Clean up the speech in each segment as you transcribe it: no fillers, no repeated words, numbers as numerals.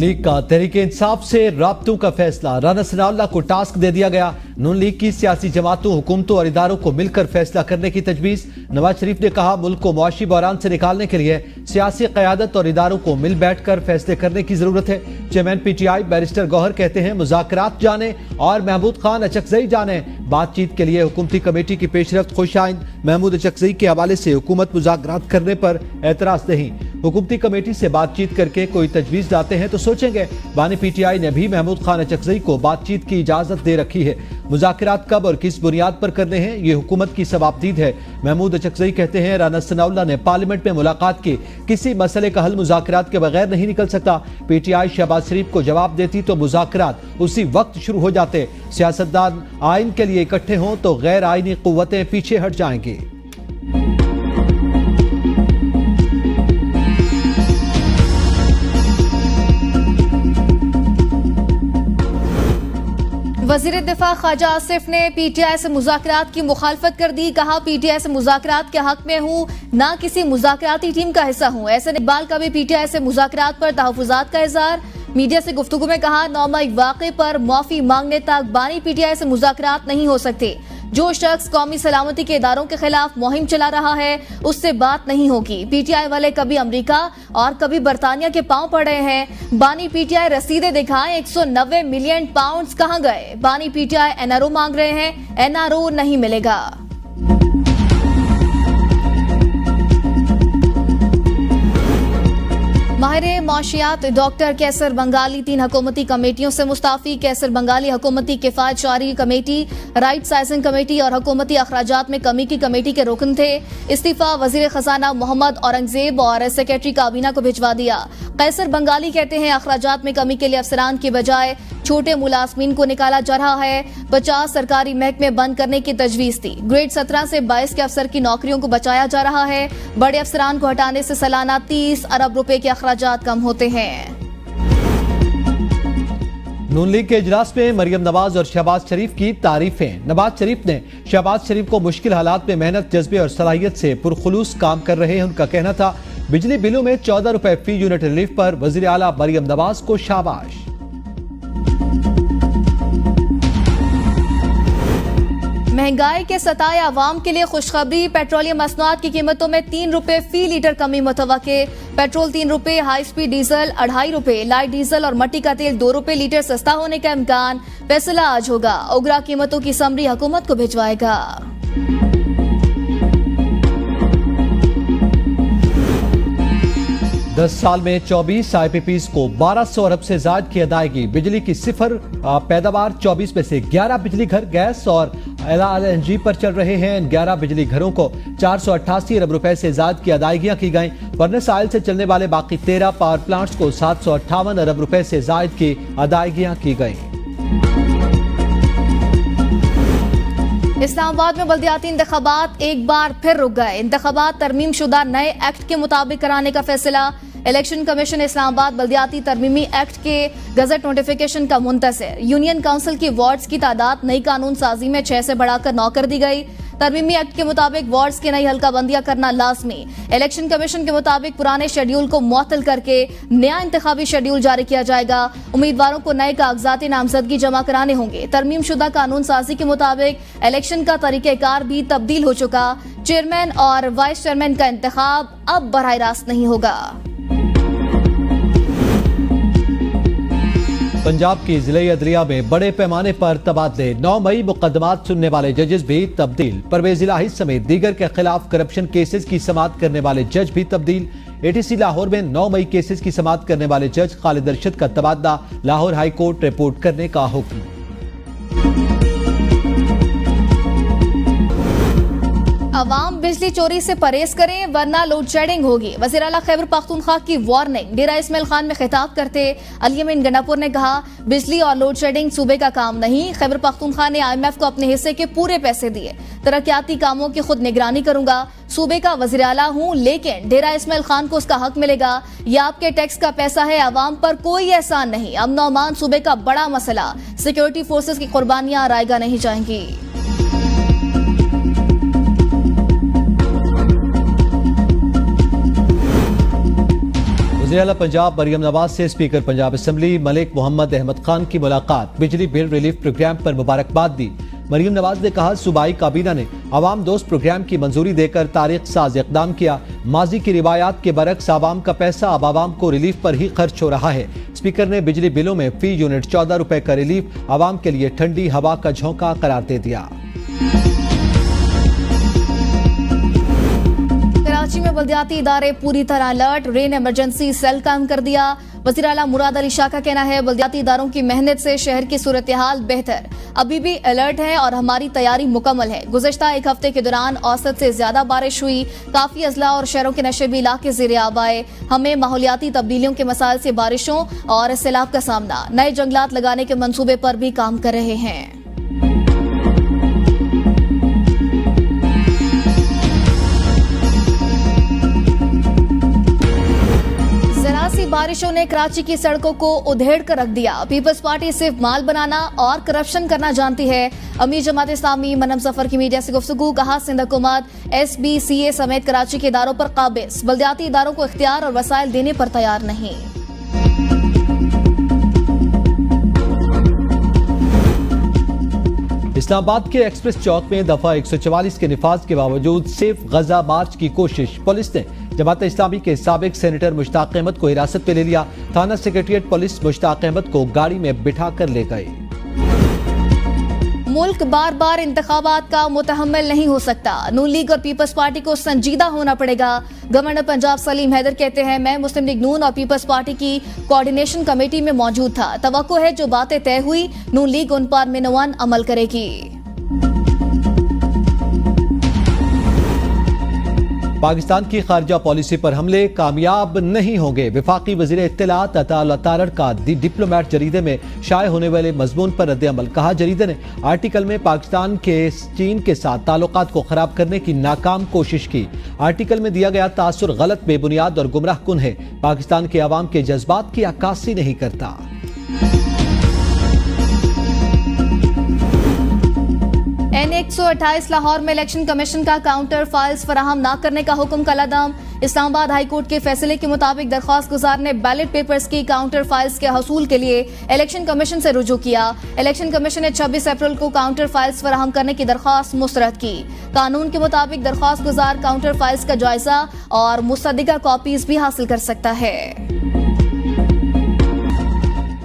League का तहरीके इंसाफ से राब्तों का फैसला, राना सनाउल्लाह को टास्क दे दिया गया। नून लीग की सियासी जमातों, हुकूमतों और इदारों को मिलकर फैसला करने की तजवीज़। नवाज शरीफ ने कहा, मुल्क को मुआशी बहरान से निकालने के लिए सियासी क़यादत और इदारों को मिल बैठ कर फैसले करने की जरूरत है। चेयरमैन PTI बैरिस्टर गौहर कहते हैं, मुज़ाकरात जाने और महमूद खान अचकज़ई जाने, बातचीत के लिए हुकूमती कमेटी की पेशरफ्त खुशाइन। महमूद अचकज़ई के हवाले से हुकूमत मुज़ाकरात करने पर एतराज़ नहीं, हुकूमती कमेटी से बातचीत करके कोई तजवीज़ लाते हैं तो सोचेंगे। बानी PTI ने भी महमूद खान अचकज़ई को बातचीत की इजाज़त दे रखी है। मुज़ाकरात कब और किस बुनियाद पर करने हैं, ये हुकूमत की सवाबदीद है। महमूद अचकज़ई कहते हैं, राना सनाउल्लाह ने पार्लियामेंट में मुलाकात की, किसी मसले का हल मुज़ाकरात के बगैर नहीं निकल सकता। PTI शहबाज शरीफ को जवाब देती तो मुज़ाकरात उसी वक्त शुरू हो जाते। सियासतदान आइन के लिए इकट्ठे हों तो गैर आइनी कुव्वतें पीछे हट जाएंगी। वज़ीर दिफा ख्वाजा आसिफ ने PTI से मुज़ाकरात की मुखालफत कर दी। कहा, PTI से मुज़ाकरात के हक में हूँ, ना किसी मुज़ाकराती टीम का हिस्सा हूँ। ऐसे इकबाल का भी PTI से मुज़ाकरात पर तहफ़्फ़ुज़ात का इज़हार। मीडिया से गुफ्तगू में कहा, 9 मई वाक़े पर माफ़ी मांगने तक बानी PTI से मुज़ाकरात नहीं हो सकते। जो शख्स कौमी सलामती के इदारों के खिलाफ मुहिम चला रहा है उससे बात नहीं होगी। PTI वाले कभी अमेरिका और कभी बरतानिया के पांव पड़े हैं। बानी PTI रसीदें दिखाएं, 190 मिलियन पाउंड्स कहां गए। बानी PTI NRO मांग रहे हैं, NRO नहीं मिलेगा। माहिर माशियात डॉक्टर कैसर बंगाली 3 हुकूमती कमेटियों से मुस्ताफी। कैसर बंगाली हुकूमती किफायत जारी कमेटी, राइट साइजिंग कमेटी और हुकूमती अखराजात में कमी की कमेटी के रुकन थे। इस्तीफा वजीर खजाना मोहम्मद औरंगजेब और सेक्रेटरी काबीना को भिजवा दिया। कैसर बंगाली कहते हैं, अखराजात में कमी के लिए अफसरान की बजाय छोटे मुलाजमीन को निकाला जा रहा है। 50 सरकारी महकमे बंद करने की तजवीज़ थी। ग्रेड 17 से 22 के अफसर की नौकरियों को बचाया जा रहा है। बड़े अफसरान को हटाने से सालाना 30 अरब रुपए के अखराजात कम होते हैं। नून लीग के इजलास में मरियम नवाज और शहबाज शरीफ की तारीफें। नवाज शरीफ ने शहबाज शरीफ को मुश्किल हालात में मेहनत, जज्बे और सलाहियत से पुरखुलूस काम कर रहे हैं। उनका कहना था, बिजली बिलों में 14 रुपए फी यूनिट रिलीफ पर वजीर आला मरियम नवाज को शाबाश। महंगाई के सताए आवाम के लिए खुशखबरी। पेट्रोलियम मसनूआत की कीमतों में 3 रुपए फी लीटर कमी मुतवक्के। पेट्रोल 3 रुपए, हाई स्पीड डीजल 2.5 रुपए, लाइट डीजल और मट्टी का तेल 2 रुपए लीटर सस्ता होने का इम्कान। फैसला आज होगा। उगरा कीमतों की समरी हुकूमत को भिजवाएगा। 10 साल में 24 IPPs को 1200 अरब से ज्यादा की अदायगी। बिजली की सिफर पैदावार 24 में से 11 बिजली घर गैस और LNG पर चल रहे हैं। इन 11 बिजली घरों को 488 अरब रुपए से ज्यादा की अदायगियां की गई। फर्नेस ऑयल से चलने वाले बाकी 13 पावर प्लांट्स को 758 अरब रुपए से ज्यादा की अदायगियां की गई। इस्लामाबाद में बल्दियाती इंतखाबात एक बार फिर रुक गए। इंतखाबात तरमीम शुदा नए एक्ट के मुताबिक कराने का फैसला। इलेक्शन कमीशन इस्लामाबाद बल्दियाती तरमीमी एक्ट के गजट नोटिफिकेशन का मुंतज़िर। यूनियन काउंसिल की वार्ड्स की तादाद नई कानून साजी में 6 से बढ़ाकर 9 कर दी गई। तरमीमी एक्ट के मुताबिक वार्ड्स की नई हल्का बंदियां करना लाजमी। इलेक्शन कमीशन के मुताबिक पुराने शेड्यूल को मुअत्तल करके नया इंतखाबी शेड्यूल जारी किया जाएगा। उम्मीदवारों को नए कागजाती नामजदगी जमा कराने होंगे। तरमीम शुदा कानून साजी के मुताबिक इलेक्शन का तरीक़ेकार भी तब्दील हो चुका। चेयरमैन और वाइस चेयरमैन का इंतखाब अब बराह रास्त नहीं होगा। पंजाब की जिले अदलिया में बड़े पैमाने पर तबादले। 9 मई मुकदमात सुनने वाले जजेस भी तब्दील। परवेज इलाही समेत दीगर के खिलाफ करप्शन केसेस की समाअत करने वाले जज भी तब्दील। ATC लाहौर में 9 मई केसेस की समाअत करने वाले जज खालिद अरशद का तबादला। लाहौर हाई कोर्ट रिपोर्ट करने का हुक्म। अवाम बिजली चोरी से परहेज करें वरना लोड शेडिंग होगी। वज़ीर आला खैबर पख्तूनख्वा की वार्निंग। डेरा इस्माइल खान में खिताब करते अली अमीन गंडापुर ने कहा, बिजली और लोड शेडिंग सूबे का काम नहीं। खैबर पख्तूनख्वा ने IMF को अपने हिस्से के पूरे पैसे दिए। तरक्याती कामों की खुद निगरानी करूंगा। सूबे का वज़ीर आला हूं, लेकिन डेरा इस्माइल खान को उसका हक मिलेगा। यह आपके टैक्स का पैसा है, अवाम पर कोई एहसान नहीं। अमन और अमान सूबे का बड़ा मसला। सिक्योरिटी फोर्सेस की कुर्बानियां रायगा नहीं जाएंगी। वज़ीर आला पंजाब मरियम नवाज से स्पीकर पंजाब असम्बली मलिक मोहम्मद अहमद खान की मुलाकात, बिजली बिल रिलीफ प्रोग्राम पर मुबारकबाद दी। मरियम नवाज ने कहा, सूबाई काबीना ने आवाम दोस्त प्रोग्राम की मंजूरी देकर तारीख साज इकदाम किया। माजी की रिवायात के बरक्स आवाम का पैसा अब आवाम को रिलीफ पर ही खर्च हो रहा है। स्पीकर ने बिजली बिलों में फी यूनिट 14 रुपए का रिलीफ आवाम के लिए ठंडी हवा का झोंका करार दे दिया। कराची में बल्दियाती इदारे पूरी तरह अलर्ट, रेन इमरजेंसी सेल कायम कर दिया। वज़ीर आला मुराद अली शाह का कहना है, बल्दियाती इदारों की मेहनत से शहर की सूरत हाल बेहतर, अभी भी अलर्ट है और हमारी तैयारी मुकम्मल है। गुज़श्ता एक हफ्ते के दौरान औसत से ज्यादा बारिश हुई, काफी अजला और शहरों के नशेबी इलाके ज़ेरे आब आए। हमें माहौलियाती तब्दीलियों के मसाइल से बारिशों और सैलाब का सामना, नए जंगलात लगाने के मंसूबे पर भी काम कर रहे हैं। बारिशों ने कराची की सड़कों को उधेड़ कर रख दिया। पीपल्स पार्टी सिर्फ माल बनाना और करप्शन करना जानती है। अमीर जमात इस्लामी मनम जफर की मीडिया से गुफ्तगू, कहा, सिंध हुकूमत SBCA समेत कराची के इदारों पर काबिज, बल्दियाती इदारों को इख्तियार और वसाइल देने पर तैयार नहीं। इस्लामाबाद के एक्सप्रेस चौक में दफा 144 के निफाज के बावजूद सिर्फ गजा मार्च की कोशिश। पुलिस ने जमात इस्लामी के साबिक सेनेटर मुश्ताक अहमद को हिरासत में ले लिया। थाना सेक्रेटरिएट पुलिस मुश्ताक अहमद को गाड़ी में बिठा कर ले गई। मुल्क बार बार इंतखाबात का मुतहम्मिल नहीं हो सकता, नून लीग और पीपल्स पार्टी को संजीदा होना पड़ेगा। गवर्नर पंजाब सलीम हैदर कहते हैं, मैं मुस्लिम लीग नून और पीपल्स पार्टी की कोऑर्डिनेशन कमेटी में मौजूद था। तवक्को है जो बातें तय हुई नून लीग उन पर मिनवान अमल करेगी। पाकिस्तान की खारजा पॉलिसी पर हमले कामयाब नहीं होंगे। विफाकी वजीर इत्तलात अता तारड़ का दी डिप्लोमेट जरीदे में शाये होने वाले मजमून पर रद्द अमल। कहा, जरीदे ने आर्टिकल में पाकिस्तान के चीन के साथ ताल्लुकात को खराब करने की नाकाम कोशिश की। आर्टिकल में दिया गया तासुर गलत, बेबुनियाद और गुमराह कुन है। पाकिस्तान के अवाम के जज्बात की अक्कासी नहीं करता। N128 लाहौर में इलेक्शन कमीशन का काउंटर फाइल्स फराहम न करने का हुक्म कलअदम। इस्लामाबाद हाई कोर्ट के फैसले के मुताबिक दरख्वास्त गुजार ने बैलेट पेपर्स की काउंटर फाइल्स के हसूल के लिए इलेक्शन कमीशन से रुजू किया। इलेक्शन कमीशन ने 26 अप्रैल को काउंटर फाइल्स फराहम करने की दरख्वास्त मुस्तरद की। कानून के मुताबिक दरख्वास्त गुजार काउंटर फाइल्स का जायजा और मुस्तदिका कॉपीज भी हासिल कर सकता है।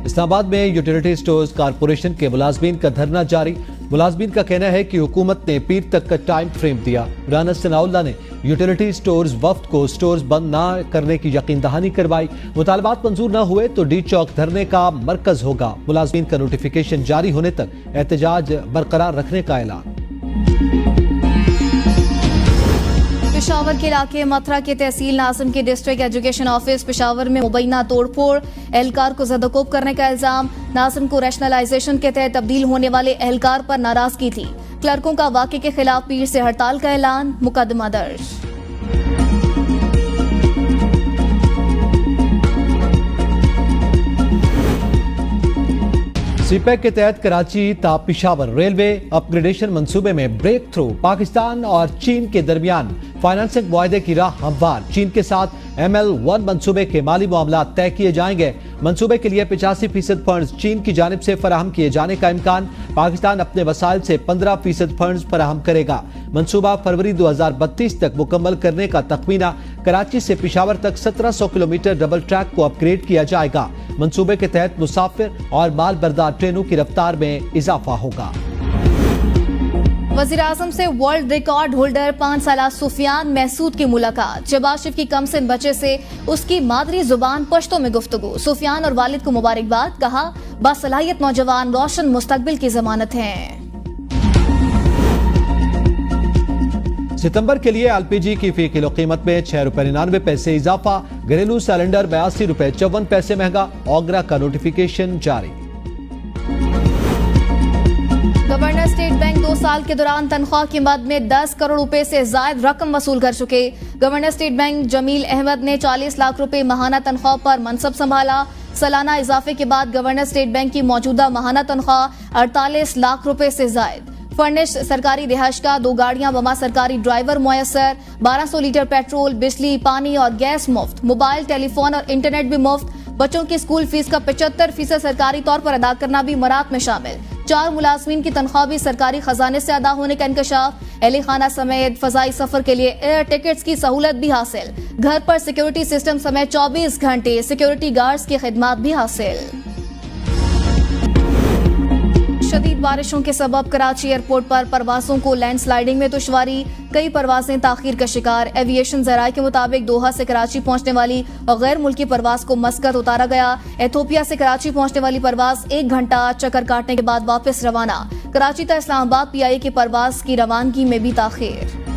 इस्लामाबाद में यूटिलिटी स्टोर्स कारपोरेशन के मुलाजमीन का धरना जारी। मुलाजमीन का कहना है कि हुकूमत ने पीर तक का टाइम फ्रेम दिया। राना सनाउल्लाह ने यूटिलिटी स्टोर्स वफ्द को स्टोर्स बंद न करने की यकीन दहानी करवाई। मुतालबात मंजूर न हुए तो डी चौक धरने का मरकज होगा। मुलाजमीन का नोटिफिकेशन जारी होने तक एहतजाज बरकरार रखने का ऐलान। पेशावर के इलाके मथुरा के तहसील नाजिम के डिस्ट्रिक्ट एजुकेशन ऑफिस पेशावर में मुबैना तोड़फोड़, एहलकार को ज़दकोब करने का इल्जाम। नाजिम को रैशनलाइजेशन के तहत तब्दील होने वाले एहलकार पर नाराजगी थी। क्लर्कों का वाक़े के खिलाफ पीर से हड़ताल का ऐलान, मुकदमा दर्ज। सीपैक के तहत कराची ता पिशावर रेलवे अपग्रेडेशन मंसूबे में ब्रेक थ्रू। पाकिस्तान और चीन के दरमियान फाइनेंसिंग मुआहदे की राह हमवार। चीन के साथ ML1 मंसूबे के माली मामला तय किए जाएंगे। मंसूबे के लिए 85% फंड्स चीन की जानिब से फराहम किए जाने का इम्कान। पाकिस्तान अपने वसाइल से 15% फंड्स फराहम करेगा। मंसूबा फरवरी 2032 तक मुकम्मल करने का तखमीना। कराची से पिशावर तक 1700 किलोमीटर डबल ट्रैक को अपग्रेड किया जाएगा। मंसूबे के तहत मुसाफिर और माल बरदार ट्रेनों की रफ्तार में इजाफा होगा। वज़ीर आज़म से वर्ल्ड रिकॉर्ड होल्डर 5 साला सुफियान महसूद की मुलाकात। शहबाज शरीफ की कमसिन बच्चे से उसकी मादरी जुबान पश्तो में गुफ्तगू। सुफियान और वालिद को मुबारकबाद, कहा, बासलाहियत नौजवान रोशन मुस्तकबिल की जमानत हैं। सितंबर के लिए LPG की फी किलो कीमत में 6 रुपए 99 पैसे इजाफा। घरेलू सिलेंडर 82 रुपए 54 पैसे महंगा। ओगरा का नोटिफिकेशन जारी। गवर्नर स्टेट बैंक 2 साल के दौरान तनख्वाह की मद में 10 करोड़ रुपए से जायद रकम वसूल कर चुके। Governor state bank Jamil Ahmed ने 40 लाख रुपए माहाना तनख्वाह पर मनसब संभाला। सालाना इजाफे के बाद गवर्नर स्टेट बैंक की मौजूदा माहाना तनख्वाह 48 लाख रुपए से जायद। फर्निश्ड सरकारी रिहाइश का 2 गाड़ियां, बमा सरकारी ड्राइवर मुयस्सर, 1200 लीटर पेट्रोल, बिजली, पानी और गैस मुफ्त, मोबाइल, टेलीफोन और इंटरनेट भी मुफ्त। बच्चों की स्कूल फीस का 75% सरकारी तौर पर अदा करना भी मरात में शामिल। 4 मुलाजमीन की तनख्वाह भी सरकारी खजाने से अदा होने का इंकशाफ। अहले खाना समेत फजाई सफर के लिए एयर टिकट्स की सहूलत भी हासिल। घर पर सिक्योरिटी सिस्टम समेत 24 घंटे सिक्योरिटी गार्ड्स की खिदमत भी हासिल। शदीद बारिशों के सबब कराची एयरपोर्ट पर परवासों को लैंडस्लाइडिंग में दुश्वारी, कई परवासें ताखीर का शिकार। एविएशन जराये के मुताबिक दोहा से कराची पहुंचने वाली और गैर मुल्की परवास को मस्कत उतारा गया। एथोपिया से कराची पहुंचने वाली परवास 1 घंटा चक्कर काटने के बाद वापस रवाना। कराची तक इस्लामाबाद PIA की परवास की रवानगी में भी ताखीर।